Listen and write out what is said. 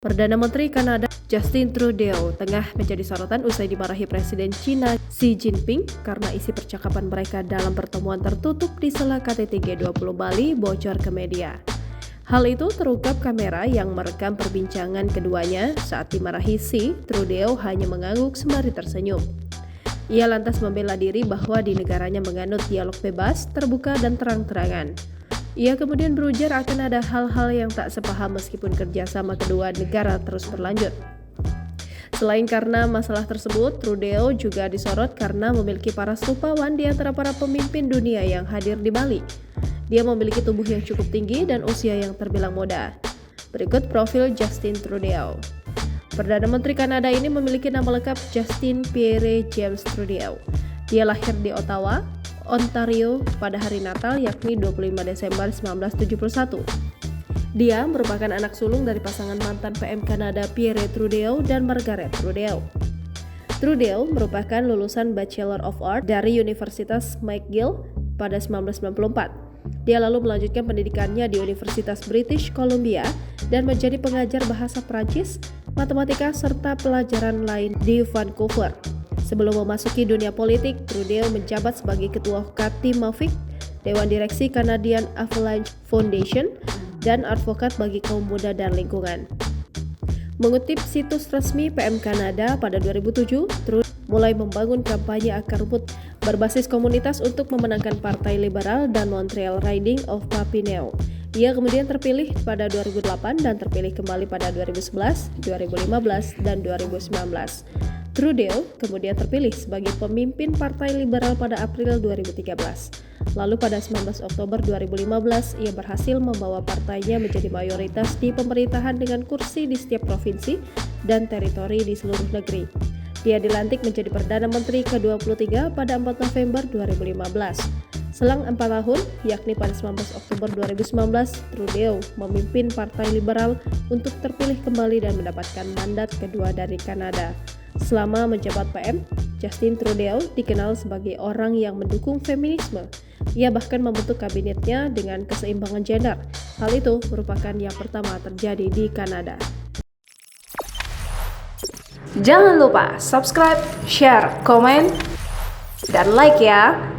Perdana Menteri Kanada Justin Trudeau tengah menjadi sorotan usai dimarahi Presiden Cina Xi Jinping karena isi percakapan mereka dalam pertemuan tertutup di sela KTT G20 Bali bocor ke media. Hal itu terungkap kamera yang merekam perbincangan keduanya. Saat dimarahi Xi, Trudeau hanya mengangguk sembari tersenyum. Ia lantas membela diri bahwa di negaranya menganut dialog bebas, terbuka, dan terang-terangan. Ia kemudian berujar akan ada hal-hal yang tak sepaham meskipun kerjasama kedua negara terus berlanjut. Selain karena masalah tersebut, Trudeau juga disorot karena memiliki para stupawan di antara para pemimpin dunia yang hadir di Bali. Dia memiliki tubuh yang cukup tinggi dan usia yang terbilang muda. Berikut profil Justin Trudeau. Perdana Menteri Kanada ini memiliki nama lengkap Justin Pierre James Trudeau. Dia lahir di Ottawa, Ontario pada hari Natal yakni 25 Desember 1971. Dia merupakan anak sulung dari pasangan mantan PM Kanada Pierre Trudeau dan Margaret Trudeau. Trudeau merupakan lulusan Bachelor of Arts dari Universitas McGill pada 1994. Dia lalu melanjutkan pendidikannya di Universitas British Columbia dan menjadi pengajar bahasa Prancis, matematika, serta pelajaran lain di Vancouver. Sebelum memasuki dunia politik, Trudeau menjabat sebagai Ketua Kati Mavic, Dewan Direksi Canadian Avalanche Foundation, dan advokat bagi kaum muda dan lingkungan. Mengutip situs resmi PM Kanada pada 2007, Trudeau mulai membangun kampanye akar rumput berbasis komunitas untuk memenangkan Partai Liberal dan Montreal Riding of Papineau. Ia kemudian terpilih pada 2008 dan terpilih kembali pada 2011, 2015, dan 2019. Trudeau kemudian terpilih sebagai pemimpin Partai Liberal pada April 2013. Lalu pada 19 Oktober 2015, ia berhasil membawa partainya menjadi mayoritas di pemerintahan dengan kursi di setiap provinsi dan teritori di seluruh negeri. Dia dilantik menjadi Perdana Menteri ke-23 pada 4 November 2015. Selang 4 tahun, yakni pada 19 Oktober 2019, Trudeau memimpin Partai Liberal untuk terpilih kembali dan mendapatkan mandat kedua dari Kanada. Selama menjabat PM, Justin Trudeau dikenal sebagai orang yang mendukung feminisme. Ia bahkan membentuk kabinetnya dengan keseimbangan gender. Hal itu merupakan yang pertama terjadi di Kanada. Jangan lupa subscribe, share, komen, dan like ya!